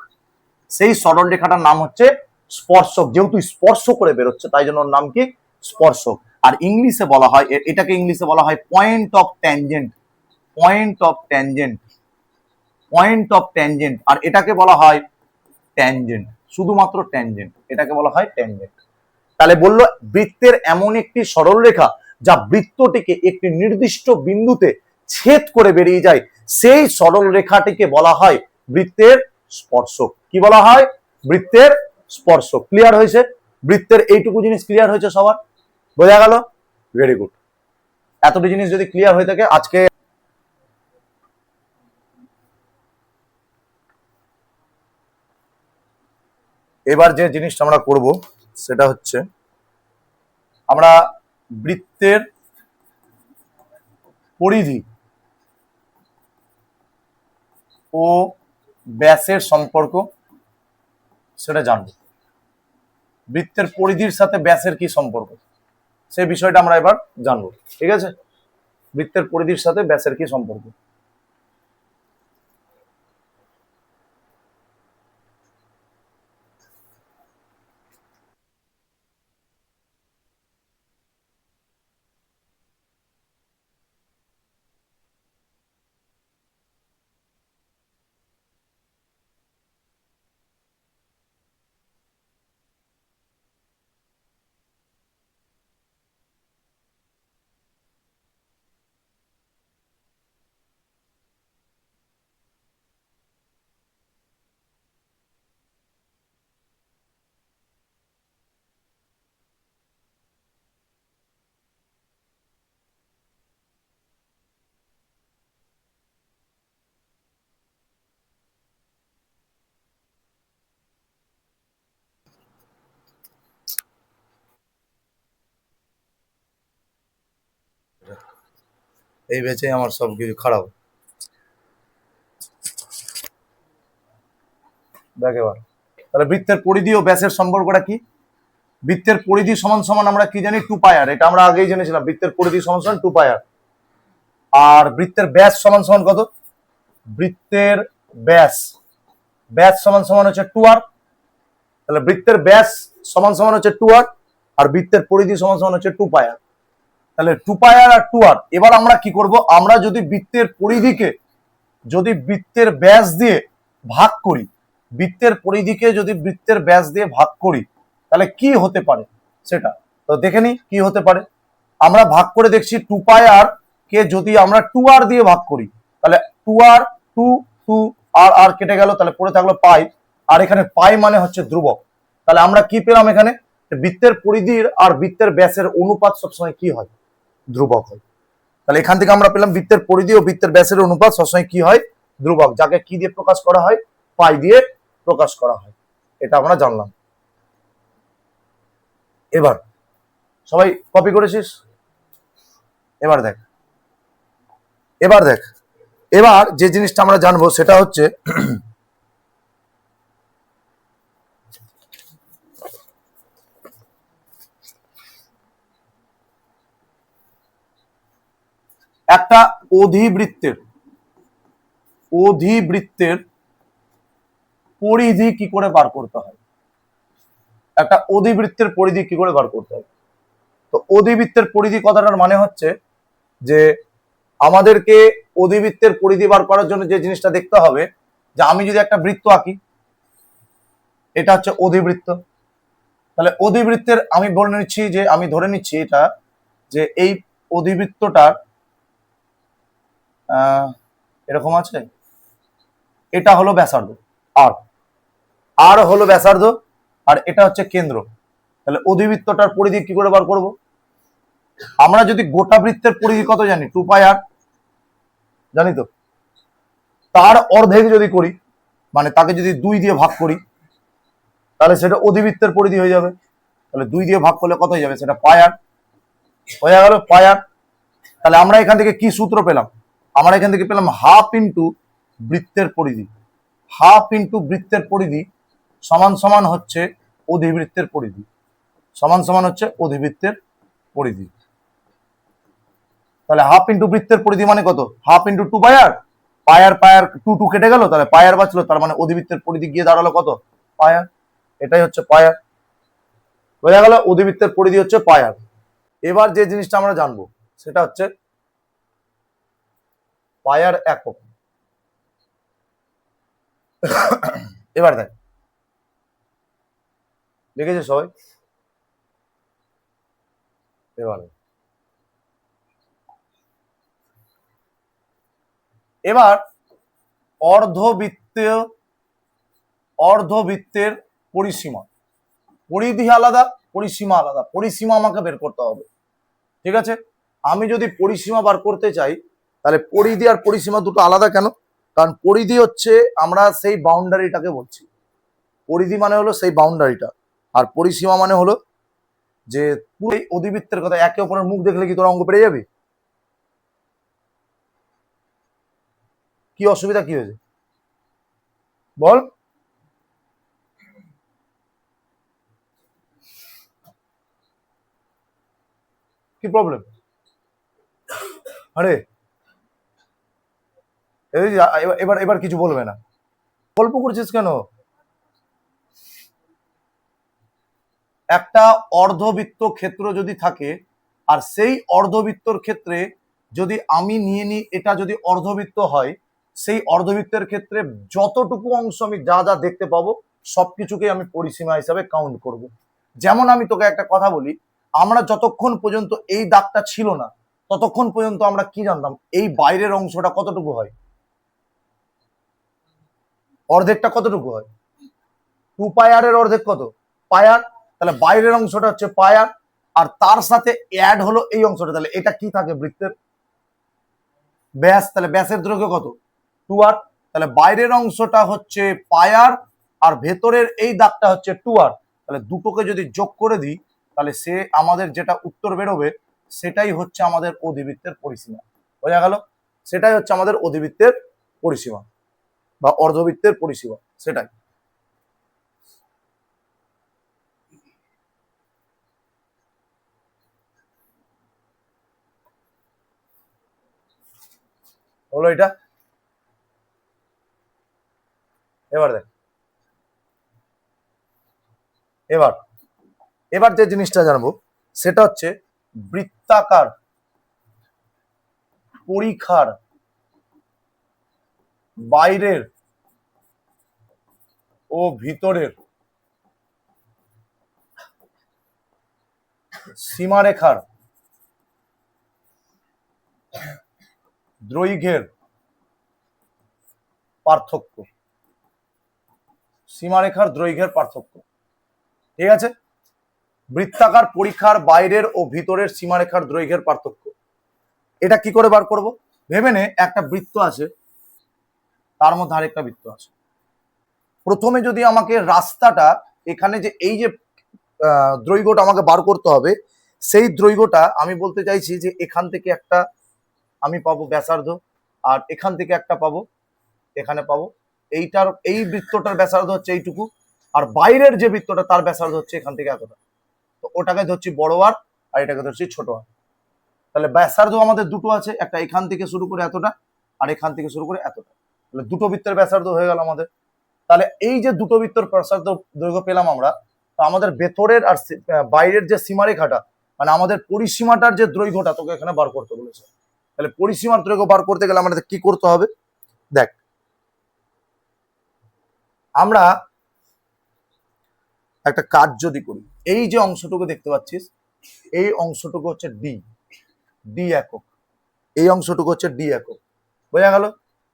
সেই সরল রেখাটার নাম হচ্ছে স্পর্শক। যেহেতু স্পর্শ করে বেরোচ্ছে, তাই জন্য ওর নাম কি, স্পর্শক। আর ইংলিশে বলা হয়, এটাকে ইংলিশে বলা হয় point of tangent, point of tangent, point of tangent. আর এটাকে বলা হয় ট্যানজেন্ট, শুধুমাত্র ট্যানজেন্ট, এটাকে বলা হয় ট্যানজেন্ট। তাহলে বললো বৃত্তের এমন একটি সরল রেখা যা বৃত্তটিকে একটি নির্দিষ্ট বিন্দুতে ছেদ করে বেরিয়ে যায়, সেই সরল রেখাটিকে বলা হয় বৃত্তের স্পর্শক। কি বলা হয়, বৃত্তের স্পর্শক। ক্লিয়ার হয়েছে? বৃত্তের এইটুকু জিনিস ক্লিয়ার হয়েছে সবার, বোঝা গেল? Very good. এতটি জিনিস যদি ক্লিয়ার হয়ে থাকে, আজকে এবার যে জিনিসটা আমরা করব সেটা হচ্ছে, আমরা বৃত্তের পরিধি ও ব্যাসের সম্পর্ক সেটা জানব। বৃত্তের পরিধির সাথে ব্যাসের কি সম্পর্ক, সেই বিষয়টা আমরা এবার জানবো। ঠিক আছে? বৃত্তের পরিধির সাথে ব্যাসের কি সম্পর্ক। এই বেচে আমার সবকিছু খারাপ। দেখ এবার, তাহলে বৃত্তের পরিধি ও ব্যাসের সম্পর্কটা কি? বৃত্তের পরিধি সমান সমান আমরা কি জানি, 2πr। এটা আমরা আগেই জেনেছিলাম, বৃত্তের পরিধি সমান সমান 2πr। আর বৃত্তের ব্যাস সমান সমান কত? বৃত্তের ব্যাস, ব্যাস সমান সমান হচ্ছে 2r। তাহলে বৃত্তের ব্যাস সমান সমান হচ্ছে 2r, আর বৃত্তের পরিধি সমান সমান হচ্ছে 2πr। তাহলে 2πr আর 2r। এবার আমরা কি করব, আমরা যদি বৃত্তের পরিধিকে যদি বৃত্তের ব্যাস দিয়ে ভাগ করি, বৃত্তের পরিধিকে যদি বৃত্তের ব্যাস দিয়ে ভাগ করি, তাহলে কি হতে পারে সেটা তো দেখে নি। কি হতে পারে, আমরা ভাগ করে দেখছি 2πr কে যদি আমরা 2r দিয়ে ভাগ করি, তাহলে 2r, 2 আর আর কেটে গেল, তাহলে পড়ে থাকলো পাই। আর এখানে পাই মানে হচ্ছে ধ্রুবক। তাহলে আমরা কি পেলাম এখানে, বৃত্তের পরিধির আর বৃত্তের ব্যাসের অনুপাত সবসময় কি হয়, ধ্রুবক হয়। তাহলে এখান থেকে আমরা পেলাম বৃত্তের পরিধি ও বৃত্তের ব্যাসের অনুপাত সবসময় কি হয়, ধ্রুবক, যাকে কি দিয়ে প্রকাশ করা হয়, পাই দিয়ে প্রকাশ করা হয়। এটা আমরা জানলাম। এবার সবাই কপি করেছিস? এবার দেখ, এবার দেখ, এবার যে জিনিসটা আমরা জানবো সেটা হচ্ছে একটা অধিবৃত্তের অধিবৃত্তের পরিধি কি করে বার করতে হয়, একটা অধিবৃত্তের পরিধি কি করে বার করতে হয়। তো অধিবৃত্তের পরিধি কথাটার মানে হচ্ছে যে আমাদেরকে অধিবৃত্তের পরিধি বার করার জন্য যে জিনিসটা দেখতে হবে, যে আমি যদি একটা বৃত্ত আঁকি, এটা হচ্ছে অধিবৃত্ত, তাহলে অধিবৃত্তের আমি বলে নিচ্ছি যে আমি ধরে নিচ্ছি এটা যে এই অধিবৃত্তটার এরকম আছে, এটা হলো ব্যাসার্ধ, আর আর হলো ব্যাসার্ধ, আর এটা হচ্ছে কেন্দ্র। তাহলে অধিবৃত্তটার পরিধি কি করে বার করব? আমরা যদি গোটা বৃত্তের পরিধি কত জানি, 2πr জানি তো, তার অর্ধেক যদি করি, মানে তাকে যদি 2 দিয়ে ভাগ করি, তাহলে সেটা অধিবৃত্তের পরিধি হয়ে যাবে। তাহলে 2 দিয়ে ভাগ করলে কত হয়ে যাবে, সেটা πr হয়ে গেল, πr। তাহলে আমরা এখান থেকে কি সূত্র পেলাম, আমরা এখান থেকে পেলাম হাফ ইন্টু বৃত্তের পরিধি, হাফ ইন্টু বৃত্তের পরিধি সমান সমান হচ্ছে অধিবৃত্তের পরিধি, সমান সমান হচ্ছে অধিবৃত্তের পরিধি। তাহলে হাফ ইন্টু বৃত্তের পরিধি মানে কত, হাফ ইন্টু 2πr, পায়ার পায়ার 2 কেটে গেল, তাহলে পায়ার বাঁচলো, তার মানে অধিবৃত্তের পরিধি গিয়ে দাঁড়ালো কত, পায়ার। এটাই হচ্ছে পায়ার, বোঝা গেল, অধিবৃত্তের পরিধি হচ্ছে পায়ার। এবার যে জিনিসটা আমরা জানবো সেটা হচ্ছে পায়ার একক। এবার দেখ, দেখেছে সবাই, এবার অর্ধবৃত্তের পরিসীমা, পরিধি আলাদা, পরিসীমা আলাদা, পরিসীমা আমাকে বের করতে হবে, ঠিক আছে। আমি যদি পরিসীমা বার করতে চাই, তাহলে পরিধি আর পরিসীমা দুটো আলাদা কেন, কারণ পরিধি হচ্ছে আমরা সেই বাউন্ডারিটাকে বলছি, পরিধি মানে হলো সেই বাউন্ডারিটা, আর পরিসীমা মানে হলো যে পুরো অধিবৃত্তের কথা। একে অপরের মুখ দেখলে কি তোর অঙ্ক পেরে যাবি, কি অসুবিধা কি হয়েছে বল, কি প্রবলেম? আরে এবার এবার কিছু বলবে না, গল্প করছিস কেন? একটা অর্ধবৃত্ত ক্ষেত্র যদি থাকে, আর সেই অর্ধবৃত্তর ক্ষেত্রে যদি আমি নিয়ে নিই এটা যদি অর্ধবৃত্ত হয়, সেই অর্ধবৃত্তের ক্ষেত্রে যতটুকু অংশ আমি যা যা দেখতে পাবো সবকিছুকে আমি পরিসীমা হিসাবে কাউন্ট করব। যেমন আমি তোকে একটা কথা বলি, আমরা যতক্ষণ পর্যন্ত এই দাগটা ছিল না ততক্ষণ পর্যন্ত আমরা কি জানতাম, এই বাইরের অংশটা কতটুকু হয়, অর্ধেকটা কতটুকু হয়, 2πr এর অর্ধেক কত, পায়ার। তাহলে বাইরের অংশটা হচ্ছে পায়ার, আর তার সাথে অ্যাড হলো এই অংশটা, তাহলে এটা কি থাকে, বৃত্তের ব্যাস। তাহলে ব্যাসের দৈর্ঘ্য কত, 2r। তাহলে বাইরের অংশটা হচ্ছে পায়ার, আর ভেতরের এই দাগটা হচ্ছে 2r। তাহলে দুটোকে যদি যোগ করে দিই, তাহলে সে আমাদের যেটা উত্তর বেরোবে সেটাই হচ্ছে আমাদের অধিবৃত্তের পরিসীমা, বোঝা গেল, সেটাই হচ্ছে আমাদের অধিবৃত্তের পরিসীমা বা অর্ধবৃত্তের পরিসীমা, সেটাই। হলো এটা। এবার দেখ, এবার এবার যে জিনিসটা জানবো সেটা হচ্ছে বৃত্তাকার পরিখার বাইরের ও ভিতরের সীমারেখার দৈর্ঘ্যের পার্থক্য, সীমারেখার দৈর্ঘ্যের পার্থক্য, ঠিক আছে। বৃত্তাকার পরিখার বাইরের ও ভিতরের সীমারেখার দৈর্ঘ্যের পার্থক্য, এটা কি করে বার করব? ভেবে নে, একটা বৃত্ত আছে, তার মধ্যে আরেকটা বৃত্ত আছে। প্রথমে যদি আমাকে রাস্তাটা, এখানে যে এই যে দৈর্ঘ্যটা আমাকে বার করতে হবে, সেই দৈর্ঘ্যটা আমি বলতে চাইছি যে এখান থেকে একটা আমি পাবো ব্যাসার্ধ, আর এখান থেকে একটা পাবো, এখানে পাবো, এইটার এই বৃত্তটার ব্যাসার্ধ হচ্ছে এইটুকু, আর বাইরের যে বৃত্তটা তার ব্যাসার্ধ হচ্ছে এখান থেকে এতটা। তো ওটাকে ধরছি বড় আর এটাকে ধরছি ছোট আর। তাহলে ব্যাসার্ধ আমাদের দুটো আছে, একটা এখান থেকে শুরু করে এতটা আর এখান থেকে শুরু করে এতটা, তাহলে দুটো বৃত্তের ব্যাসার্ধ হয়ে গেল আমাদের। তাহলে এই যে দুটো বৃত্তের ব্যাসার্ধ দৈর্ঘ্য পেলাম আমরা, তো আমাদের ভেতরের আর বাইরের যে সীমারেখাটা মানে আমাদের পরিসীমাটার যে দৈর্ঘ্যটা তোকে এখানে বার করতে বলেছে। তাহলে পরিসীমার দৈর্ঘ্য বার করতে গেলে আমাদের কি করতে হবে, দেখ আমরা একটা কাজ যদি করি, এই যে অংশটুকু দেখতে পাচ্ছিস এই অংশটুকু হচ্ছে ডি, ডি একক, এই অংশটুকু হচ্ছে ডি একক, বোঝা গেল।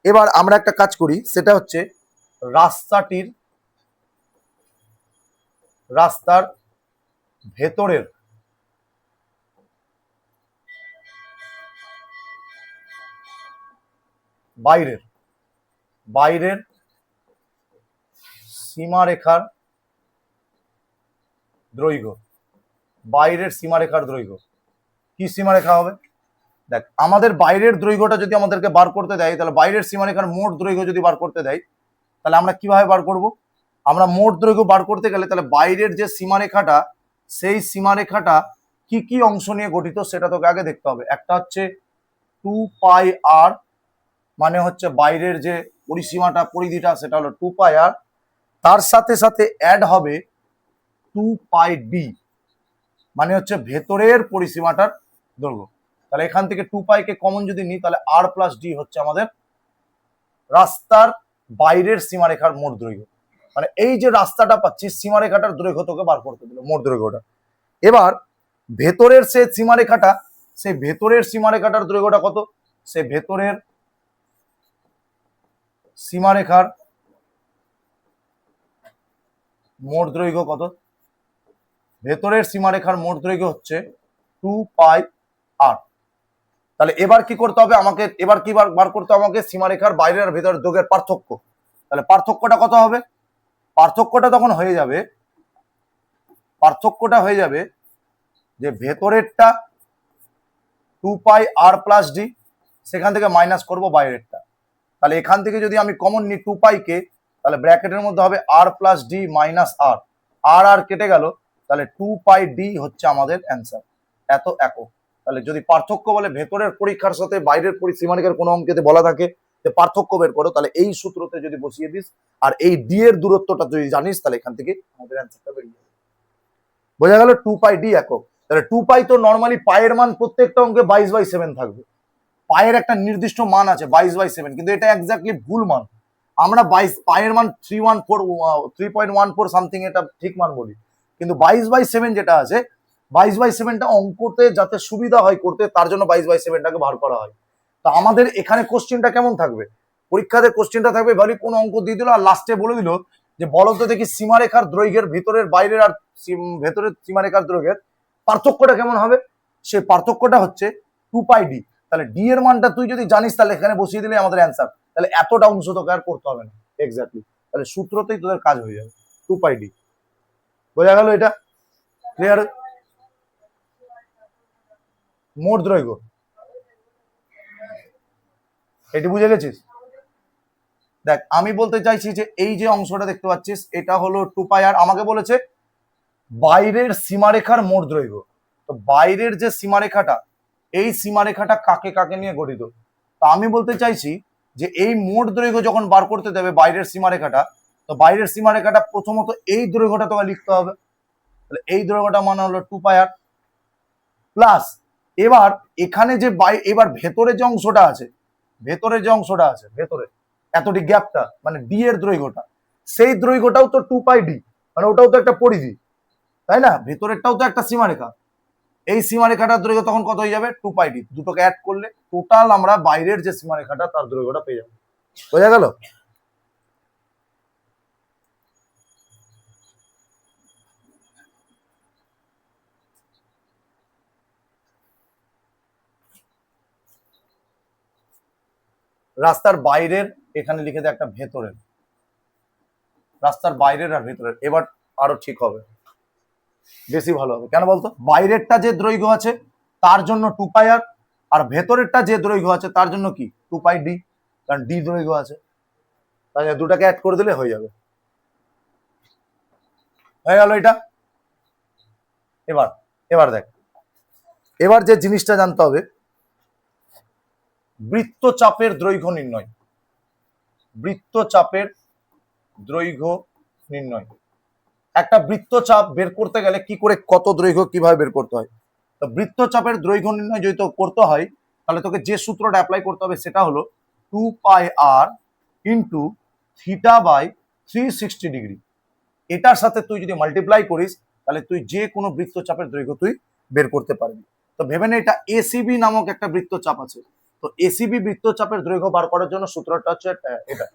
এবার আমরা একটা কাজ করি, সেটা হচ্ছে রাস্তার ভেতরের বাইরের সীমারেখার দৈর্ঘ্য, বাইরের সীমারেখার দৈর্ঘ্য কি সীমারেখা হবে, দেখ আমাদের বাইরের দৈর্ঘ্যটা যদি আমাদেরকে বার করতে দেয়, তাহলে বাইরের সীমারেখার মোট দৈর্ঘ্য যদি বার করতে দেয়, তাহলে আমরা কিভাবে বার করব, আমরা মোট দৈর্ঘ্য বার করতে গেলে তাহলে বাইরের যে সীমারেখাটা সেই সীমারেখাটা কি কি অংশ নিয়ে গঠিত সেটা তোকে আগে দেখতে হবে। একটা হচ্ছে 2πr, মানে হচ্ছে বাইরের যে পরিসীমাটা পরিধিটা সেটা হলো 2πr, তার সাথে সাথে অ্যাড হবে 2πd, মানে হচ্ছে ভেতরের পরিসীমাটার দৈর্ঘ্য। তাহলে এখান থেকে 2π কে কমন যদি নিই, তাহলে r প্লাস ডি হচ্ছে আমাদের রাস্তার বাইরের সীমারেখার মোট দৈর্ঘ্য। মানে এই যে রাস্তাটা পাচ্ছিস সীমারেখাটার দৈর্ঘ্য তোকে বার করতে দিল, মোট দৈর্ঘ্যটা। এবার ভেতরের সে সীমারেখাটা, সেই ভেতরের সীমারেখাটার দৈর্ঘ্যটা কত, সে ভেতরের সীমারেখার মোট দৈর্ঘ্য কত, ভেতরের সীমারেখার মোট দৈর্ঘ্য হচ্ছে 2πr। তাহলে এবার কি করতে হবে আমাকে, এবার কি বার করতে হবে আমাকে, সীমারেখার বাইরের আর ভেতরের দৈর্ঘ্যের পার্থক্য। তাহলে পার্থক্যটা কত হবে, পার্থক্যটা তখন হয়ে যাবে, পার্থক্যটা হয়ে যাবে যে ভেতরেরটা 2πr প্লাস ডি, সেখান থেকে মাইনাস করব বাইরেরটা। তাহলে এখান থেকে যদি আমি কমন নিই 2π কে, তাহলে ব্র্যাকেটের মধ্যে হবে r প্লাস ডি মাইনাস আর, আর কেটে গেল, তাহলে 2πd হচ্ছে আমাদের অ্যান্সার, এত একক। তাহলে যদি পার্থক্য বলে ভেতরের পরীক্ষার সাথে বাইরের সীমারেখার কোনো অঙ্কেতে বলা থাকে যে পার্থক্য বের করো, তাহলে এই সূত্রতে যদি বসিয়ে দিস আর এই ডি এর দূরত্বটা যদি জানিস, তাহলে এখান থেকে আমাদের অ্যান্সারটা বেরিয়ে যাবে। বোঝা গেল 2πd একক। তাহলে 2π তো নর্মালি পায়ের মান প্রত্যেকটা অঙ্কে 22/7 থাকবে, পায়ের একটা নির্দিষ্ট মান আছে 22/7, কিন্তু এটা এক্স্যাক্টলি ভুল মান। আমরা পায়ের মান 3.14 সামথিং এটা ঠিক মান বলি, কিন্তু 22/7 যেটা আছে 22/7টা অঙ্কতে যাতে সুবিধা হয় করতে, তার জন্য 22/7টাকে বার করা হয়। তো আমাদের এখানে কোশ্চেনটা কেমন থাকবে, পরীক্ষাতে কোশ্চেনটা থাকবে ভালো কোন অঙ্ক দিয়ে দিল আর লাস্টে বলে দিল যে বলো তো দেখি সীমারেখার দৈর্ঘ্যের ভিতরের বাইরের আর ভেতরের সীমারেখার দৈর্ঘ্যের পার্থক্যটা কেমন হবে। সেই পার্থক্যটা হচ্ছে 2πd। তাহলে ডি এর মানটা তুই যদি জানিস তাহলে এখানে বসিয়ে দিলে আমাদের অ্যান্সার, তাহলে এতটা অংশ তোকে আর করতে হবে না এক্স্যাক্টলি, তাহলে সূত্রতেই তোদের কাজ হয়ে যাবে 2πd। বোঝা গেল এটা, ক্লিয়ার। মোট দৈর্ঘ্য এটি বুঝে গেছিস। দেখ আমি বলতে চাইছি যে এই যে অংশটা দেখতে পাচ্ছিস এটা হলো 2πr, আমাকে বলেছে বাইরের সীমারেখার মোট দৈর্ঘ্য। তো বাইরের যে সীমারেখাটা, এই সীমারেখাটা কাকে কাকে নিয়ে গঠিত, তো আমি বলতে চাইছি যে এই মোট দৈর্ঘ্য যখন বার করতে দেবে বাইরের সীমারেখাটা, তো বাইরের সীমারেখাটা প্রথমত এই দৈর্ঘ্যটা তোকে লিখতে হবে, তাহলে এই দৈর্ঘ্যটা মানে হলো 2πr প্লাস, এবার এখানে যে এবার ভেতরে যে অংশটা আছে, ভেতরে এতটি গ্যাপটা মানে ডি এর দৈর্ঘ্যটা, সেই দৈর্ঘ্যটাও তো 2πd, মানে ওটাও তো একটা পরিধি তাই না, ভেতরেরটাও তো একটা সীমারেখা, এই সীমারেখাটার দৈর্ঘ্য তখন কত হয়ে যাবে 2πd, দুটোকে অ্যাড করলে টোটাল আমরা বাইরের যে সীমারেখাটা তার দৈর্ঘ্যটা পেয়ে যাবো। বোঝা গেল। রাস্তার বাইরের এখানে লিখে দেয় একটা ভেতরের, রাস্তার বাইরের আর ভেতরের, এবার আরো ঠিক হবে, বেশি ভালো হবে। কেন বলতো, বাইরেরটা যে দৈর্ঘ্য আছে তার জন্য 2πr, আর ভেতরেরটা যে দৈর্ঘ্য আছে তার জন্য কি 2πd, কারণ ডি দৈর্ঘ্য আছে, তাই দুটাকে অ্যাড করে দিলে হয়ে যাবে। হয়ে গেল এটা। এবার এবার দেখ এবার যে জিনিসটা জানতে হবে, বৃত্তচাপের দৈর্ঘ্য নির্ণয়। বৃত্তচাপের দৈর্ঘ্য নির্ণয়। একটা বৃত্তচাপ বের করতে গেলে কি করে, কত দৈর্ঘ্য কিভাবে বের করতে হয়। তো বৃত্তচাপের দৈর্ঘ্য নির্ণয় যদি তো করতে হয়, তাহলে তোকে যে সূত্রটা অ্যাপ্লাই করতে হবে সেটা হলো 2πr into theta by 360 degree. এটার সাথে তুই যদি মাল্টিপ্লাই করিস তাহলে তুই যে কোনো বৃত্তচাপের দৈর্ঘ্য তুই বের করতে পারবি। তো ভেবে নে এটা এসিবি নামক একটা বৃত্তচাপ আছে। তো এসিবি বৃত্তচাপের দৈর্ঘ্য বার করার জন্য সূত্রটা হচ্ছে এটা।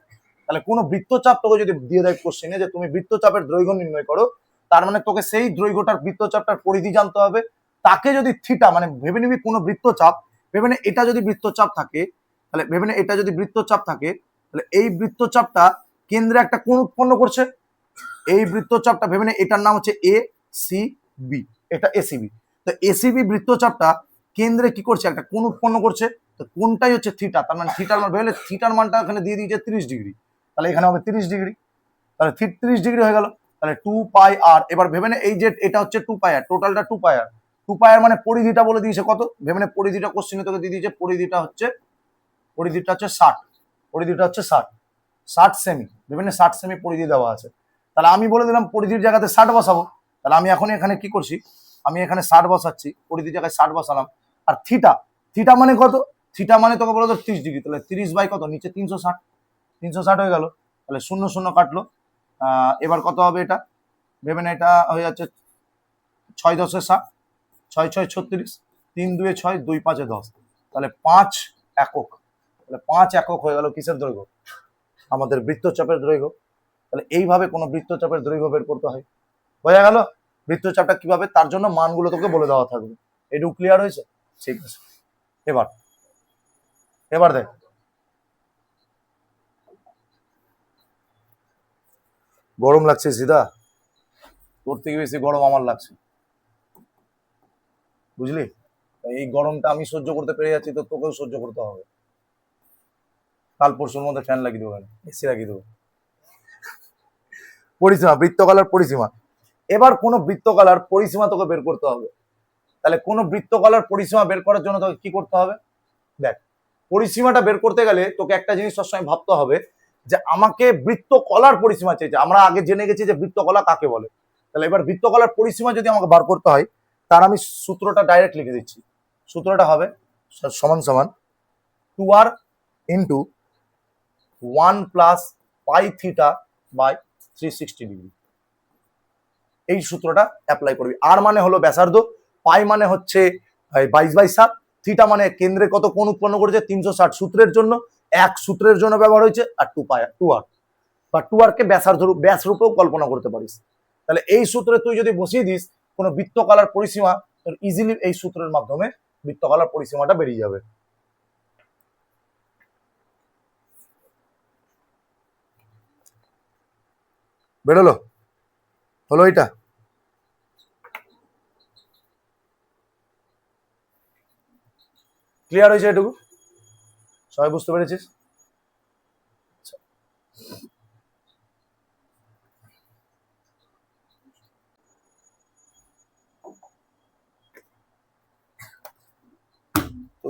তাহলে কোনো বৃত্তচাপ তোকে যদি দিয়ে দেয় কোশ্চেনে যে তুমি বৃত্তচাপের দৈর্ঘ্য নির্ণয় করো, তার মানে তোকে সেই দৈর্ঘ্যটার বৃত্তচাপটার পরিধি জানতে হবে। তাকে যদি থিটা, মানে ভেবে নিবি কোনো বৃত্তচাপ, ভেবে নে এটা যদি বৃত্তচাপ থাকে, তাহলে ভেবে নে এটা যদি বৃত্তচাপ থাকে, তাহলে এই বৃত্তচাপটা কেন্দ্রে একটা কোণ উৎপন্ন করছে। এই বৃত্তচাপটা ভেবে নে এটার নাম হচ্ছে এ সি বি, এটা এসিবি। তো এসিবি বৃত্তচাপটা কেন্দ্রে কি করছে, একটা কোণ উৎপন্ন করছে। তো কোণটাই হচ্ছে থিটা, তার মানে থিটার মান ভেবে থিটার মানটা এখানে দিয়ে দিয়েছে 30 ডিগ্রি, তাহলে এখানে হবে 30 ডিগ্রি, তাহলে 30 ডিগ্রি হয়ে গেল। তাহলে 2πr, এবার ভেবে নে এই যে এটা হচ্ছে 2πr, টোটালটা 2πr। 2πr মানে পরিধিটা বলে দিয়েছে কত, ভেবে নে পরিধিটা কোশ্চেনে তোকে দিয়ে দিয়েছে, পরিধিটা হচ্ছে 60, পরিধিটা হচ্ছে 60 সেমি, ভেবে নে 60 সেমি পরিধি দেওয়া আছে। তাহলে আমি বলে দিলাম পরিধির জায়গাতে 60 বসাবো। তাহলে আমি এখন এখানে কি করছি, আমি এখানে 60 বসাচ্ছি, পরিধির জায়গায় 60 বসালাম। আর থিটা, থিটা মানে কত, থিটা মানে তোকে বলো তো 30 ডিগ্রি, তাহলে 30 বাই কত, নিচে 360, 360 হয়ে গেল। তাহলে 0 0 কাটলো। এবার কত হবে এটা, ভেবে না এটা হয়ে যাচ্ছে 6 10 60, 6 6 36, 3 2 6, 2 5 10, তাহলে 5 একক। তাহলে 5 একক হয়ে গেল কিসের দৈর্ঘ্য, আমাদের বৃত্তচাপের দৈর্ঘ্য। তাহলে এইভাবে কোনো বৃত্তচাপের দৈর্ঘ্য বের করতে হয়। বোঝা গেল বৃত্তচাপটা কিভাবে, তার জন্য মানগুলো তোকে বলে দেওয়া থাকবে। এটুকু ক্লিয়ার হয়েছে? ঠিক আছে। এবার এবার দেখ, গরম লাগছে সিধা, তোর থেকে বেশি গরম আমার লাগছে, বুঝলি? এই গরমটা আমি সহ্য করতে পেরে যাচ্ছি, তো তোকেও সহ্য করতে হবে। কাল পরশুর মধ্যে ফ্যান লাগিয়ে দেবো, এসি লাগিয়ে দেবো। পরিসীমা, বৃত্তকালার পরিসীমা। এবার কোনো বৃত্তকালার পরিসীমা তোকে বের করতে হবে। তাহলে কোনো বৃত্তকালার পরিসীমা বের করার জন্য তোকে কি করতে হবে, দেখ পরিসীমাটা বের করতে গেলে তোকে একটা জিনিস সবসময় ভাবতে হবে যে আমাকে বৃত্তকলার পরিসীমা চাইছে। আমরা আগে জেনে গেছি যে বৃত্তকলা কাকে বলে। তাহলে এবার বৃত্তকলার পরিসীমা যদি আমাকে বার করতে হয়, তার আমি সূত্রটা ডাইরেক্ট লিখে দিচ্ছি। সূত্রটা হবে সমান সমান 2r into 1 plus pi theta by 360 degree. এই সূত্রটা অ্যাপ্লাই করবি। আর মানে হলো ব্যাসার্ধ, পাই মানে হচ্ছে 22/7, থিটা মানে কেন্দ্রে কত কোণ উৎপন্ন করেছে 360, সূত্রের জন্য এক সূত্রের জন্য ব্যবহার হয়েছে, আর 2r বা 2r কে ব্যাসার্ধ ব্যাস রূপেও কল্পনা করতে পারিস। তাহলে এই সূত্রে তুই যদি বসিয়ে দিস কোনো বৃত্তকালার পরিসীমা, তোর ইজিলি এই সূত্রের মাধ্যমে বৃত্তকালার পরিসীমাটা বেরিয়ে যাবে। বেরোলো, হলো এটা? ক্লিয়ার হয়েছে এটুকু? সবাই বুঝতে পেরেছিস? তো